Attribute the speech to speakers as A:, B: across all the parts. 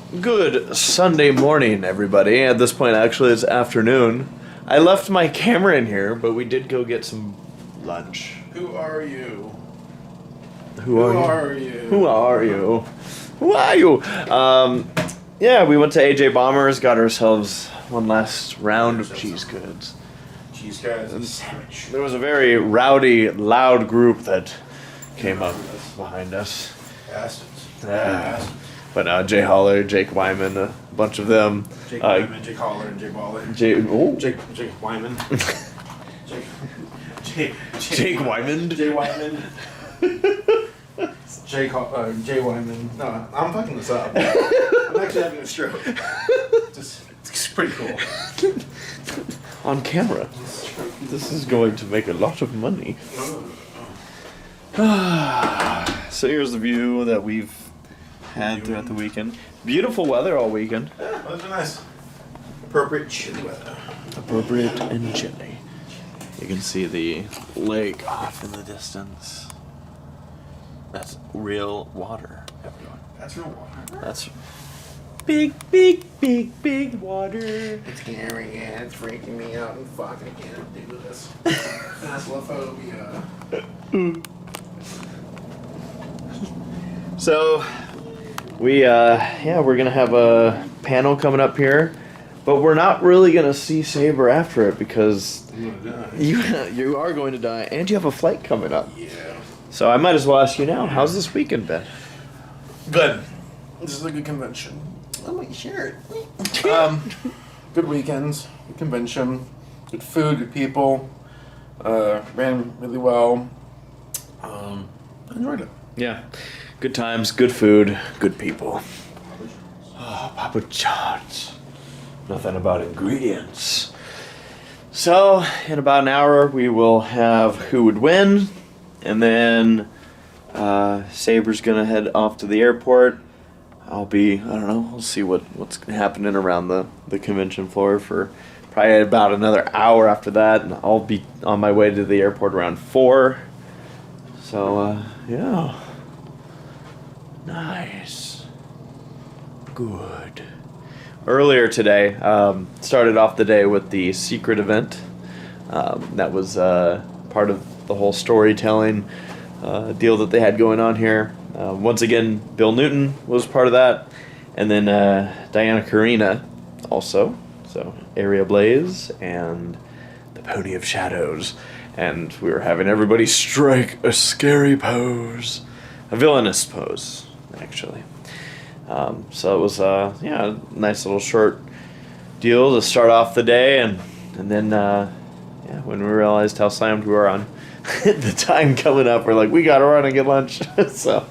A: Good Sunday morning, everybody. At this point, actually, it's afternoon. I left my camera in here, but we did go get some lunch.
B: Who are you?
A: Who are you? Yeah, we went to AJ Bombers, got ourselves one last round of cheese curds.
B: Cheese curds and sandwich.
A: There was a very rowdy, loud group that came up behind us.
B: Bastards.
A: But Jay Holler, Jake Wyman, a bunch of them.
B: Jake Wyman, Jake Holler, and Jake Waller.
A: Jake
B: Wyman.
A: Jake Wyman.
B: Jay Wyman. Jay Wyman. No, I'm fucking this up. I'm actually having a stroke. It's pretty cool.
A: On camera. This is going to make a lot of money. So here's the view that we've had throughout the weekend. Beautiful weather all weekend.
B: Yeah, those are nice. Appropriate chilly weather.
A: Appropriate and chilly. You can see the lake off in the distance. That's real water, everyone.
B: That's real water.
A: That's big water.
B: It's scary and it's freaking me out and fuck, I can't do this. Phasmophobia.
A: So, we're gonna have a panel coming up here, but we're not really gonna see Saber after it because
B: I'm gonna die.
A: you are going to die, and you have a flight coming up.
B: Yeah.
A: So I might as well ask you now, how's this weekend been?
B: Good. This is a good convention. I might share it. Good weekends, good convention, good food, good people. Ran really well. I enjoyed it.
A: Yeah, good times, good food, good people. Oh, Papa John's. Nothing about ingredients. So, in about an hour, we will have who would win, and then Saber's gonna head off to the airport. We'll see what's happening around the convention floor for probably about another hour after that, and I'll be on my way to the airport around 4. So, yeah. Nice. Good. Earlier today, started off the day with the secret event. That was part of the whole storytelling deal that they had going on here. Once again, Bill Newton was part of that. And then Diana Karina also. So, Area Blaze and the Pony of Shadows. And we were having everybody strike a scary pose. A villainous pose, actually. So it was a nice little short deal to start off the day. And then when we realized how slammed we were on the time coming up, we're like, we gotta run and get lunch. So,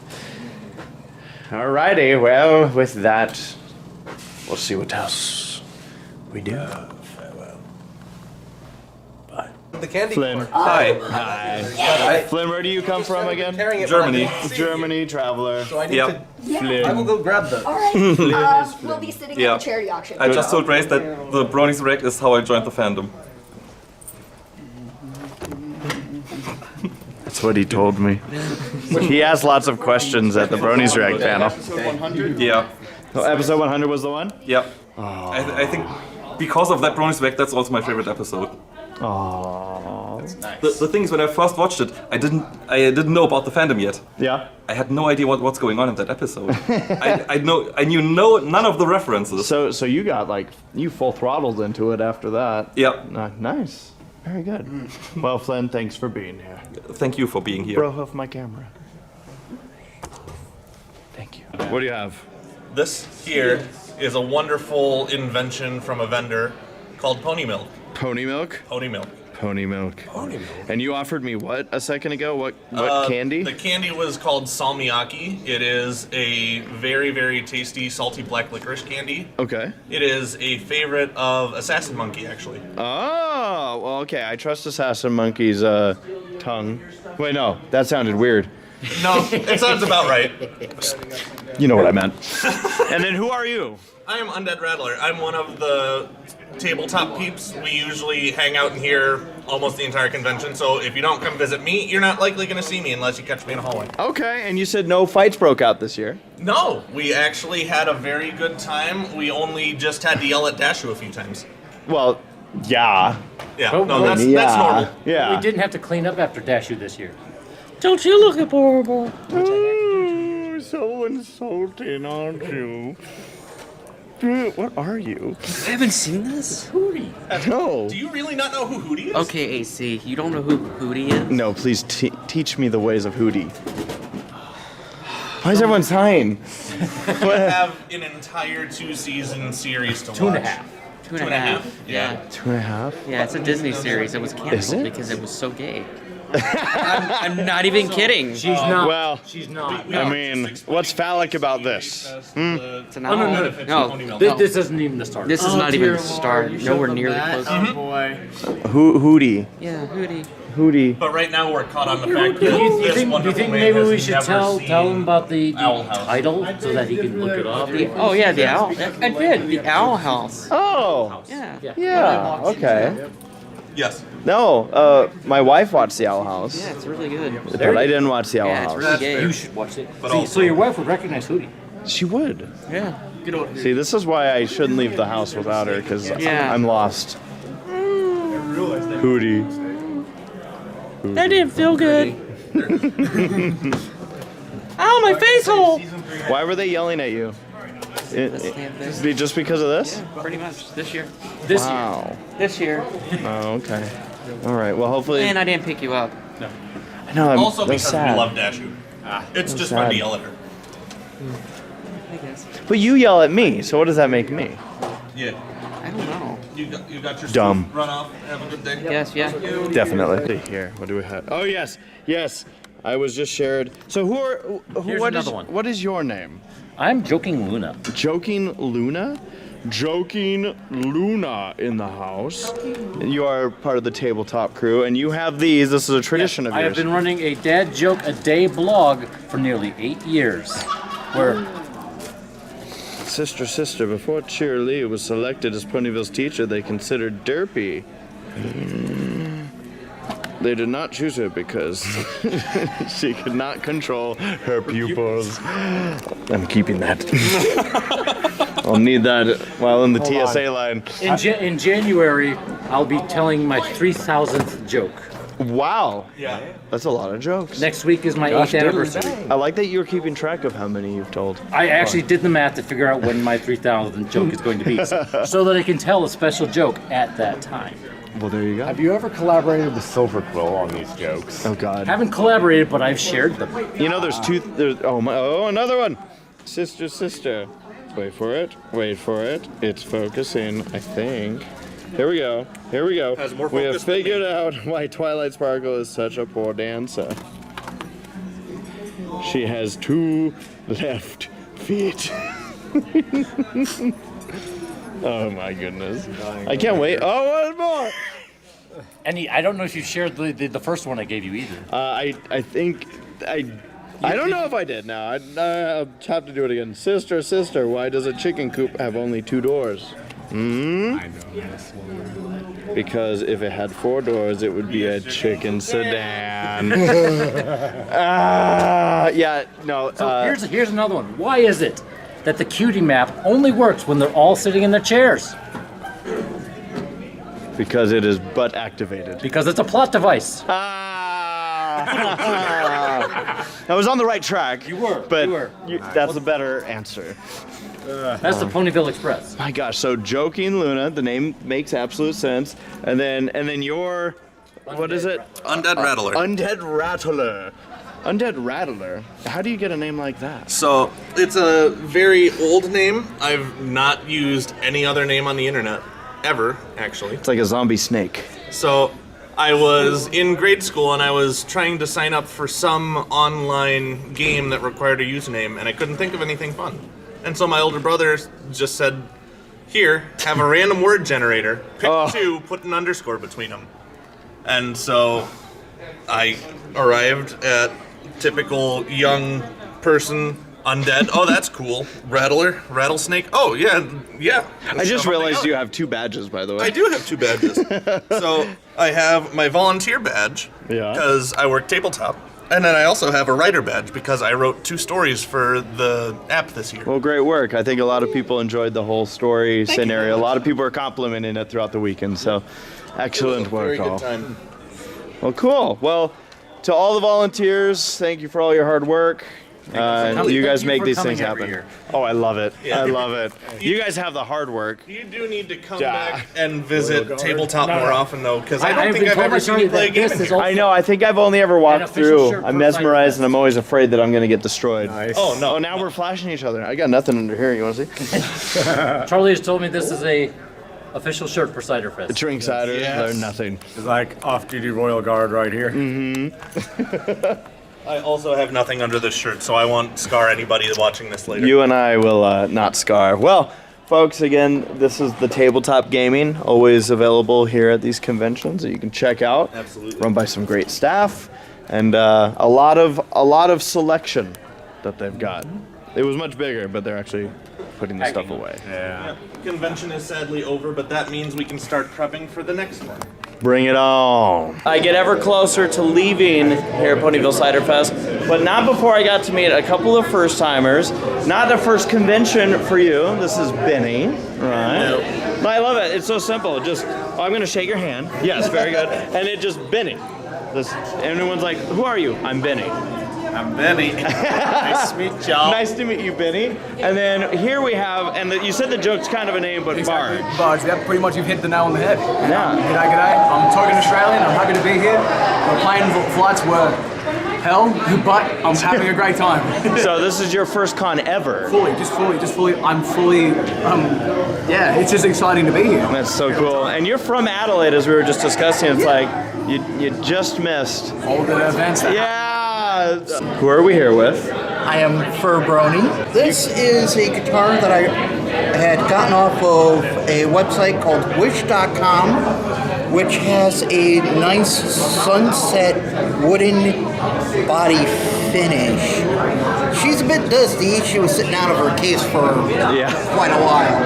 A: alrighty, well, with that, we'll see what else we do.
B: Farewell.
A: Bye.
C: The candy
A: Flynn.
C: corn.
A: Hi. Flynn, where do you come from again?
C: Carrying it
D: Germany.
C: when I didn't see
A: Germany, traveler.
C: it. So I need
D: Yep.
C: to.
A: Flynn.
C: I will go grab them.
E: All right. We'll be sitting
D: Yeah.
E: at the charity auction.
D: I just told Grace that the Brownies Rec is how I joined the fandom.
A: That's what he told me. He asked lots of questions at the Bronies Rag panel.
D: Yeah.
A: Oh, episode 100 was the one?
D: Yeah. I think because of that Brownies Rec, that's also my favorite episode.
A: Aww.
D: The thing is, when I first watched it, I didn't know about the fandom yet.
A: Yeah.
D: I had no idea what's going on in that episode. I knew none of the references.
A: So you got you full throttled into it after that.
D: Yeah.
A: Nice. Very good. Well, Flynn, thanks for being here.
D: Thank you for being here.
A: Bro, off my camera. Thank you. What do you have?
F: This here is a wonderful invention from a vendor called Pony Milk.
A: Pony milk?
F: Pony Milk.
A: Pony milk. Pony milk. And you offered me what a second ago? What candy?
F: The candy was called salmiakki. It is a very, very tasty, salty black licorice candy.
A: Okay.
F: It is a favorite of Assassin Monkey, actually.
A: Oh, well, okay. I trust Assassin Monkey's tongue. Wait, no, that sounded weird.
F: No, it sounds about right.
A: You know what I meant. And then who are you?
F: I am Undead Rattler. I'm one of the tabletop peeps. We usually hang out in here almost the entire convention. So if you don't come visit me, you're not likely going to see me unless you catch me in a hallway.
A: Okay, and you said no fights broke out this year.
F: No, we actually had a very good time. We only just had to yell at Dashu a few times.
A: Well, yeah.
F: Yeah,
C: Oh,
F: no,
C: oh,
F: that's
A: yeah.
F: normal.
A: Yeah.
C: We didn't have to clean up after Dashu this year.
G: Don't you look adorable?
A: Ooh, so insulting, aren't you? What are you?
G: I haven't seen this.
C: Hootie.
A: No.
F: Do you really not know who Hootie is?
G: Okay, AC, you don't know who Hootie is?
A: No, please teach me the ways of Hootie. Why is everyone sighing?
F: We have an entire 2-season series to watch.
C: 2.5.
G: Two and a half. Yeah.
A: 2.5?
G: Yeah, it's a Disney series. It was
A: Is
G: canceled
A: it?
G: because it was so gay. I'm not even kidding.
C: She's not.
A: well,
C: She's not.
A: I mean, what's phallic about this?
G: It's an
C: no, no,
G: no.
C: This isn't even the start.
G: This is not even the start. Nowhere near the close.
C: Oh boy.
A: Hootie.
G: Yeah, Hootie.
A: Hootie.
F: But right now we're caught on the fact
C: Do
F: that
C: you
F: this
C: think
F: wonderful man
C: maybe
F: has
C: we should
F: never
C: tell
F: seen
C: him about the
F: Owl House.
C: title so that he can look it up?
G: Oh yeah, the owl. I did. The Owl House.
A: Oh.
G: Yeah.
A: Yeah. Okay.
F: Yes.
A: No, my wife watched the Owl House,
G: Yeah, it's really good.
A: but I didn't watch the Owl
G: Yeah, it's
A: House.
G: really gay.
C: You should watch it.
F: But
C: See,
F: also-
C: so your wife would recognize Hootie.
A: She would.
G: Yeah.
A: See, this is why I shouldn't leave the house without her, because
G: Yeah.
A: I'm lost. Hootie.
G: That didn't feel good. Ow, my face hole!
A: Why were they yelling at you? Just because of this?
G: Pretty much this year.
C: This year.
A: Wow.
G: This year.
A: Oh, okay. All right. Well, hopefully.
G: And I didn't pick you up.
A: I know. I'm
F: Also
A: that's
F: because
A: sad.
F: we love Dashu. It's just fun
A: sad.
F: to yell at her.
G: I guess.
A: But you yell at me, so what does that make me?
F: Yeah.
G: I don't know.
F: You got your
A: Dumb.
F: stuff, run off, have a good day.
G: Yes, yeah.
A: Definitely. Here, what do we have? Oh yes, yes. I was just shared. So
C: Here's
A: what is
C: another one.
A: what is your name?
C: I'm joking, Luna.
A: Joking Luna? Joking Luna in the house. You are part of the tabletop crew, and you have these. This is a tradition of
C: I have
A: yours.
C: been running a dad joke a day blog for nearly 8 years. Where
A: Sister, before Cheer Lee was selected as Ponyville's teacher, they considered Derpy. They did not choose her because she could not control her pupils. I'm keeping that. I'll need that while in the TSA line.
C: in January, I'll be telling my 3,000th joke.
A: Wow.
F: Yeah.
A: That's a lot of jokes.
C: Next week is my 8th anniversary.
A: I like that you're keeping track of how many you've told.
C: I actually did the math to figure out when my 3,000th joke is going to be, so that I can tell a special joke at that time.
A: Well, there you go.
H: Have you ever collaborated with Silver Quill on these jokes?
A: Oh, God.
C: Haven't collaborated, but I've shared them.
A: You know, oh, another one. Sister. Wait for it. It's focusing, I think. Here we go.
F: Has more
A: We have
F: focus than
A: figured out why Twilight Sparkle is such a poor dancer. She has 2 left feet. Oh my goodness. I can't wait. Oh, one more.
C: And I don't know if you shared the first one I gave you either.
A: I think I don't know if I did now. I'll have to do it again. Sister, why does a chicken coop have only 2 doors?
H: I know this one.
A: Because if it had 4 doors, it would be a chicken sedan.
C: Here's another one. Why is it that the cutie map only works when they're all sitting in their chairs?
A: Because it is butt activated.
C: Because it's a plot device.
A: I was on the right track.
C: You were.
A: But
C: You were.
A: That's a better answer.
C: That's the Ponyville Express.
A: My gosh, so Joking Luna, the name makes absolute sense. And then your, what is it?
F: Undead Rattler.
A: Undead Rattler. Undead Rattler. How do you get a name like that?
F: So it's a very old name. I've not used any other name on the internet ever, actually.
A: It's like a zombie snake.
F: So I was in grade school and I was trying to sign up for some online game that required a username, and I couldn't think of anything fun. And so my older brother just said, "Here, have a random word generator. Pick 2, put an underscore between them." And so I arrived at typical young person Undead. Oh, that's cool. Rattler, rattlesnake. Oh yeah.
A: I just realized you have 2 badges, by the way.
F: I do have 2 badges. So I have my volunteer badge because I work tabletop, and then I also have a writer badge because I wrote 2 stories for the app this year.
A: Well, great work. I think a lot of people enjoyed the whole story scenario. A lot of people are complimenting it throughout the weekend, so excellent work,
F: Very
A: all.
F: good time.
A: Well, cool. Well, to all the volunteers, thank you for all your hard work. You guys make these things happen. Oh, I love it. I love it. You guys have the hard work.
F: You do need to come back and visit tabletop more often, though, because I don't think I've ever seen you play a game in here.
A: I know. I think I've only ever walked through. I'm mesmerized, and I'm always afraid that I'm going to get destroyed.
H: Nice.
F: Oh, no.
A: Oh, now we're flashing each other. I got nothing under here. You want to see?
C: Charlie has told me this is a official shirt for Ciderfest.
A: Drink cider.
F: Yes.
A: They're nothing.
H: It's like off-duty Royal Guard right here.
F: I also have nothing under this shirt, so I won't scar anybody watching this later.
A: You and I will not scar. Well, folks, again, this is the Tabletop Gaming, always available here at these conventions that you can check out.
F: Absolutely.
A: Run by some great staff, and a lot of selection that they've got. It was much bigger, but they're actually putting the stuff away.
H: Yeah.
F: Convention is sadly over, but that means we can start prepping for the next one.
A: Bring it on. I get ever closer to leaving here at Ponyville Ciderfest, but not before I got to meet a couple of first timers. Not the first convention for you. This is Benny, right? No, I love it. It's so simple. Just, I'm going to shake your hand. Yes, very good. And it just, Benny. Everyone's like, who are you? I'm Benny.
H: I'm Benny. Nice to meet y'all.
A: Nice to meet you, Benny. And then here we have, and you said the joke's kind of a name, but Barge.
I: Barge, yeah, pretty much you've hit the nail on the head.
A: Yeah.
I: G'day. I'm Token Australian. I'm happy to be here. The plane flights were hell, but I'm having a great time.
A: So this is your first con ever.
I: fully. Yeah, it's just exciting to be here.
A: That's so cool. And you're from Adelaide, as we were just discussing. It's like, you just missed.
I: All the events that
A: Yeah. Who are we here with?
J: I am Furbrony. This is a guitar that I had gotten off of a website called wish.com, which has a nice sunset wooden body finish. She's a bit dusty. She was sitting out of her case for quite a while.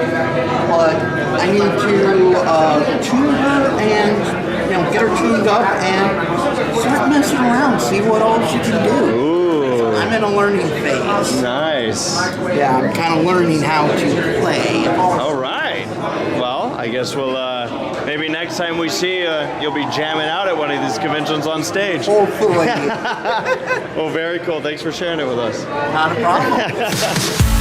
J: But I need to tune her and get her tuned up and start messing around, see what all she can do.
A: Ooh.
J: I'm in a learning phase.
A: Nice.
J: Yeah, I'm kind of learning how to play.
A: All right. Well, I guess we'll maybe next time we see you, you'll be jamming out at one of these conventions on stage.
J: Hopefully.
A: Well, very cool. Thanks for sharing it with us.
J: Not a problem.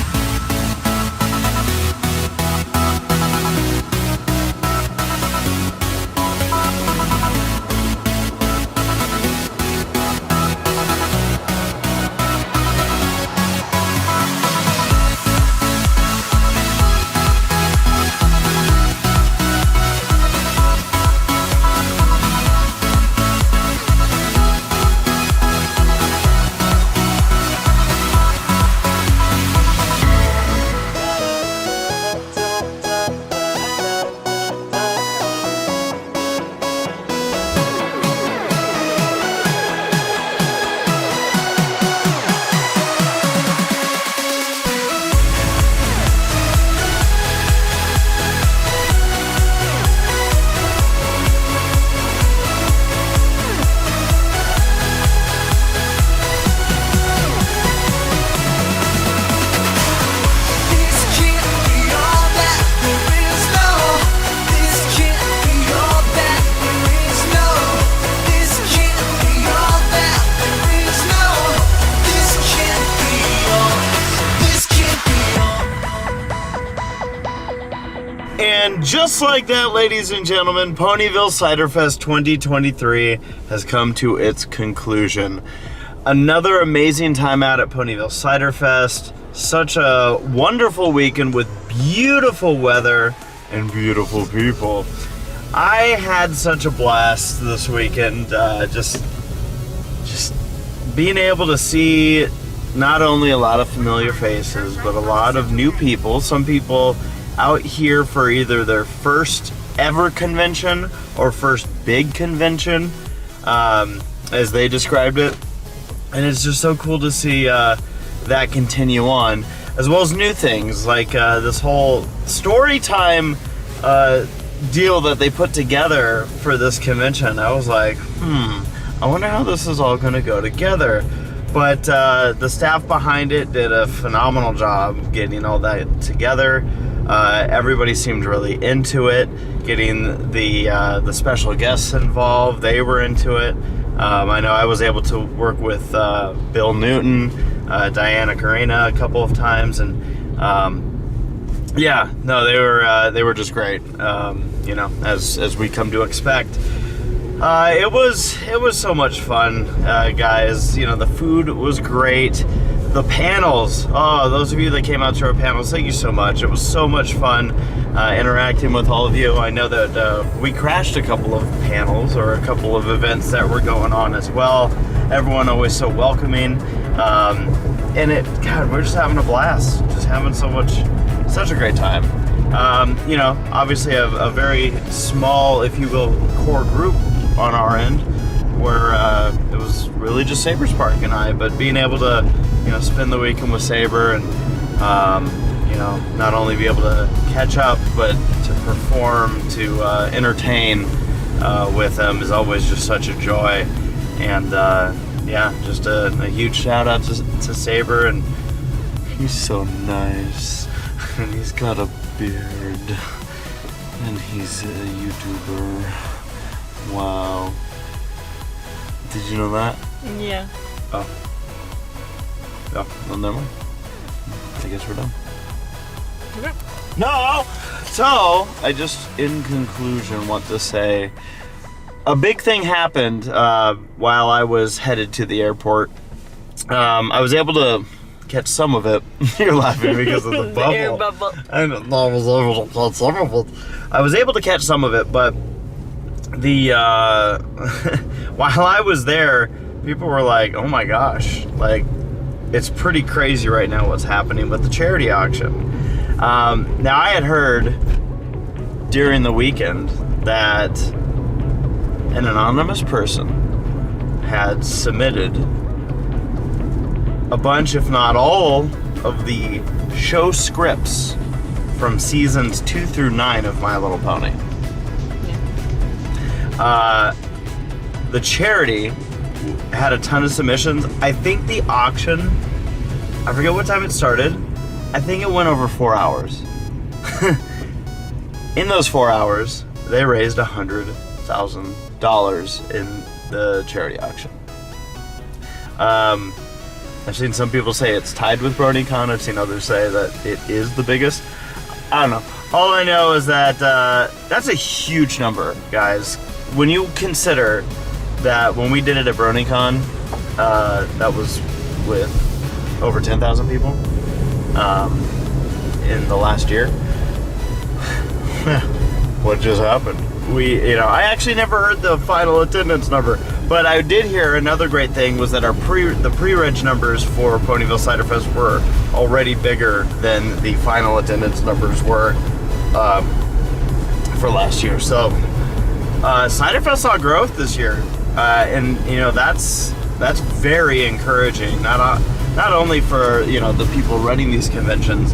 A: And just like that, ladies and gentlemen, Ponyville Ciderfest 2023 has come to its conclusion. Another amazing time out at Ponyville Ciderfest. Such a wonderful weekend with beautiful weather and beautiful people. I had such a blast this weekend, just being able to see not only a lot of familiar faces, but a lot of new people. Some people out here for either their first ever convention or first big convention, as they described it. And it's just so cool to see
K: that continue on, as well as new things like this whole story time deal that they put together for this convention. I was like, I wonder how this is all going to go together. But the staff behind it did a phenomenal job getting all that together. Everybody seemed really into it. Getting the special guests involved, they were into it. I know I was able to work with Bill Newton, Diana Carina a couple of times, and they were just great. As we come to expect. It was so much fun, guys. The food was great. The panels, those of you that came out to our panels, thank you so much. It was so much fun interacting with all of you. I know that we crashed a couple of panels or a couple of events that were going on as well. Everyone always so welcoming. And we're just having a blast. Just having such a great time. Obviously a very small, if you will, core group on our end, where it was really just Saber Spark and I, but being able to, spend the weekend with Saber and, not only be able to catch up, but to perform, to entertain with them is always just such a joy. And just a huge shout out to Saber, and he's so nice, and he's got a beard, and he's a YouTuber. Wow. Did you know that?
L: Yeah.
K: Oh. Well, never mind. I guess we're done.
L: Okay.
K: No! So, I just, in conclusion, want to say a big thing happened while I was headed to the airport. I was able to catch some of it. You're laughing because of the bubble.
L: The air bubble.
K: I was able to catch some of it. I was able to catch some of it, but while I was there, people were like, oh my gosh, like, it's pretty crazy right now what's happening with the charity auction. Now, I had heard during the weekend that an anonymous person had submitted a bunch, if not all, of the show scripts from seasons 2 through 9 of My Little Pony. The charity had a ton of submissions. I think the auction, I forget what time it started. I think it went over 4 hours. In those 4 hours, they raised $100,000 in the charity auction. I've seen some people say it's tied with BronyCon. I've seen others say that it is the biggest. I don't know. All I know is that that's a huge number, guys. When you consider that when we did it at BronyCon, that was with over 10,000 people in the last year. What just happened? I actually never heard the final attendance number, but I did hear another great thing was that the pre-reg numbers for Ponyville Ciderfest were already bigger than the final attendance numbers were for last year. So Ciderfest saw growth this year, and that's very encouraging. Not only for the people running these conventions,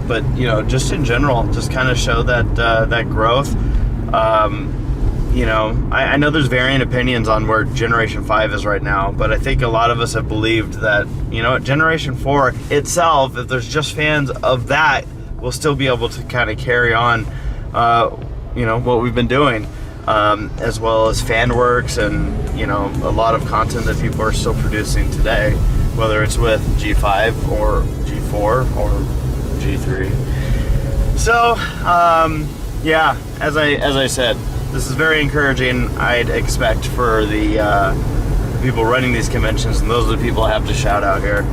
K: but just in general, just kind of show that growth. I know there's varying opinions on where Generation 5 is right now, but I think a lot of us have believed that Generation 4 itself, if there's just fans of that, we'll still be able to kind of carry on what we've been doing, as well as fan works and a lot of content that people are still producing today, whether it's with G5 or G4 or G3. So as I said, this is very encouraging. I'd expect for the people running these conventions, and those are the people I have to shout out here,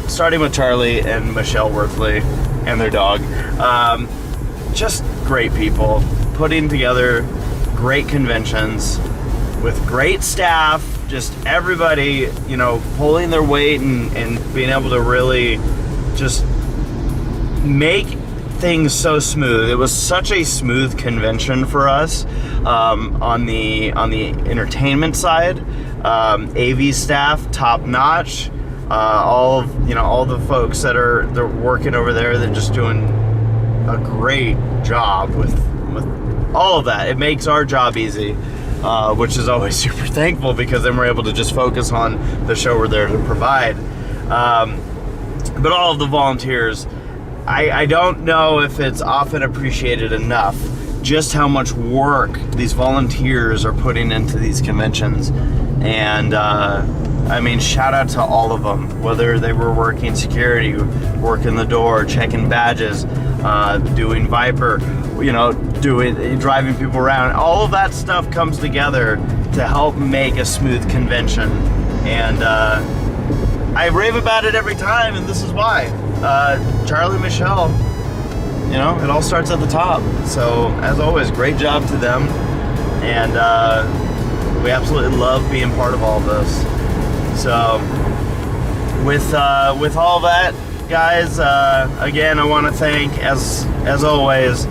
K: starting with Charlie and Michelle Worthley and their dog. Just great people, putting together great conventions with great staff, just everybody, pulling their weight and being able to really just make things so smooth. It was such a smooth convention for us on the entertainment side. AV staff, top notch. all the folks they're working over there. They're just doing a great job with all of that. It makes our job easy, which is always super thankful, because then we're able to just focus on the show we're there to provide. But all of the volunteers, I don't know if it's often appreciated enough just how much work these volunteers are putting into these conventions. And I mean, shout out to all of them, whether they were working security, working the door, checking badges, doing Viper, driving people around. All of that stuff comes together to help make a smooth convention. And I rave about it every time, and this is why. Charlie, Michelle, it all starts at the top. So, as always, great job to them. And we absolutely love being part of all of this. So, with all that, guys, again, I want to thank, as always,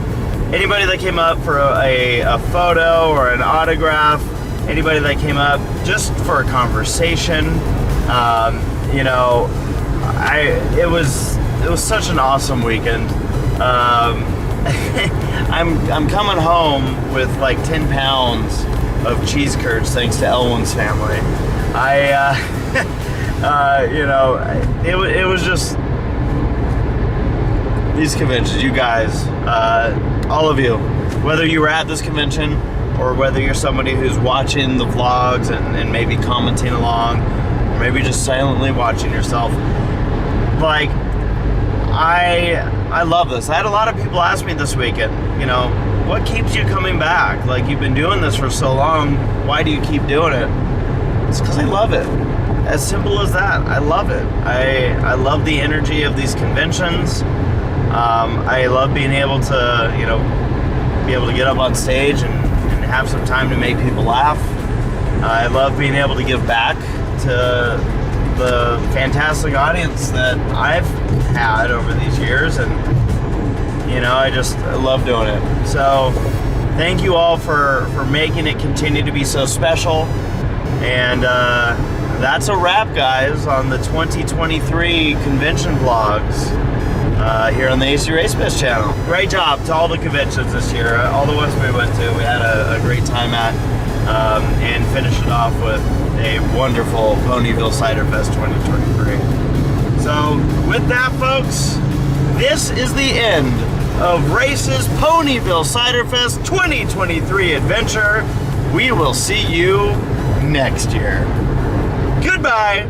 K: anybody that came up for a photo or an autograph, anybody that came up just for a conversation. It was such an awesome weekend. I'm coming home with like 10 pounds of cheese curds thanks to Elwyn's family. It was just these conventions, you guys, all of you, whether you were at this convention or whether you're somebody who's watching the vlogs and maybe commenting along, or maybe just silently watching yourself, like, I love this. I had a lot of people ask me this weekend, what keeps you coming back? Like, you've been doing this for so long, why do you keep doing it? It's because I love it. As simple as that. I love it. I love the energy of these conventions. I love being able to, get up on stage and have some time to make people laugh. I love being able to give back to the fantastic audience that I've had over these years, and I love doing it. So thank you all for making it continue to be so special. And that's a wrap, guys, on the 2023 convention vlogs here on the ACRacebest channel. Great job to all the conventions this year, all the ones we went to. We had a great time at, and finished it off with a wonderful Ponyville Ciderfest 2023. So with that, folks, this is the end of Race's Ponyville Ciderfest 2023 adventure. We will see you next year. Goodbye.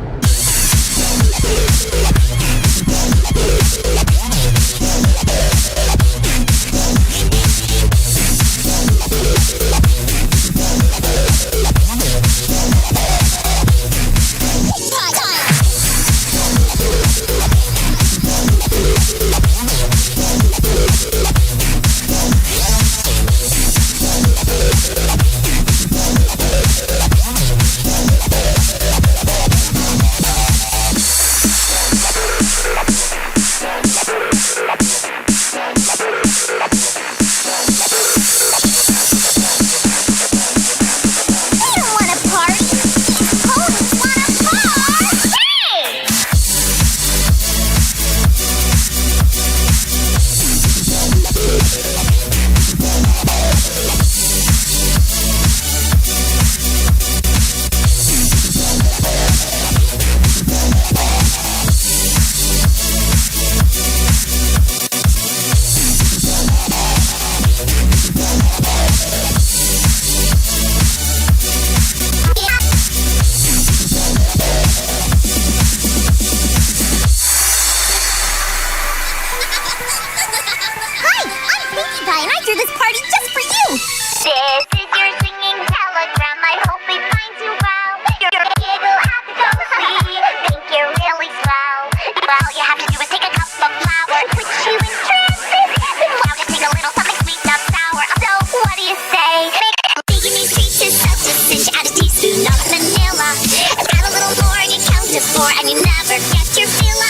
E: And you never get your fill up.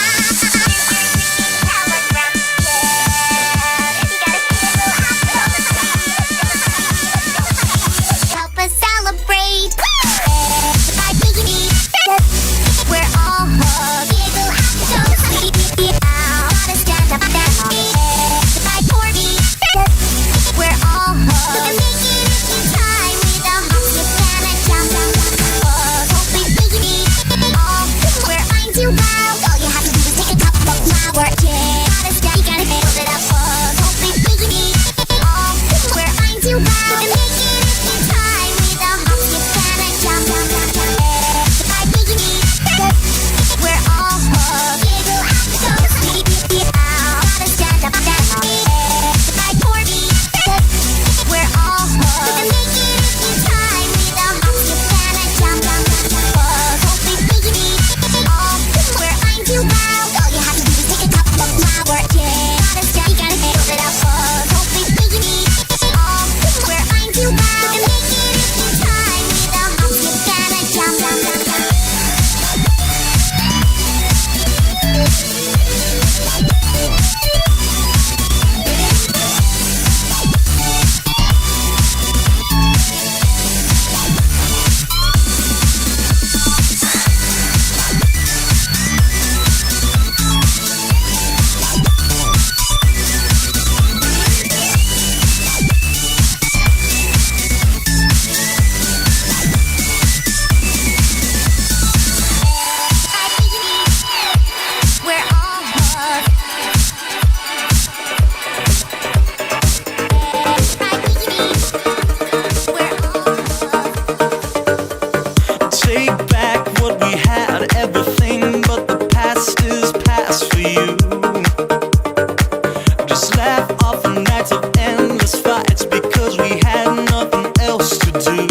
L: nights of endless fights because we had nothing else to do.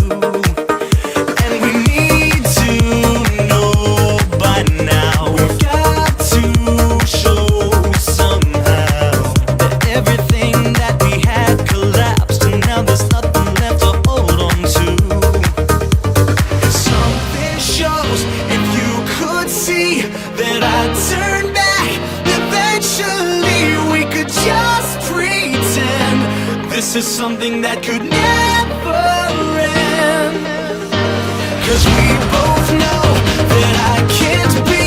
L: And we need to know by now, we've got to show somehow that everything that we had collapsed, and now there's nothing left to hold on to. Something shows, if you could see that I'd turn back eventually, we could just pretend this is something that could never end. 'Cause we both know that I can't be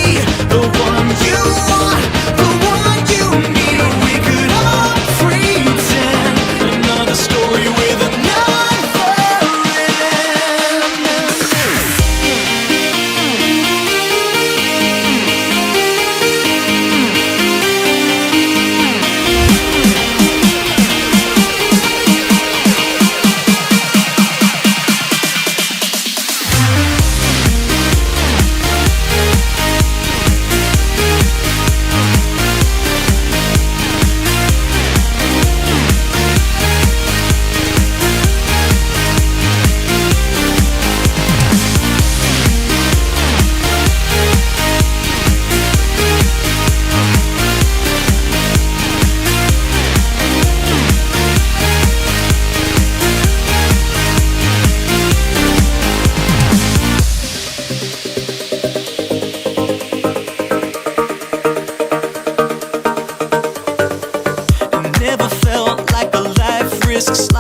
L: the one you want, the one you need. We could all pretend another story with another end. Never felt like a life risk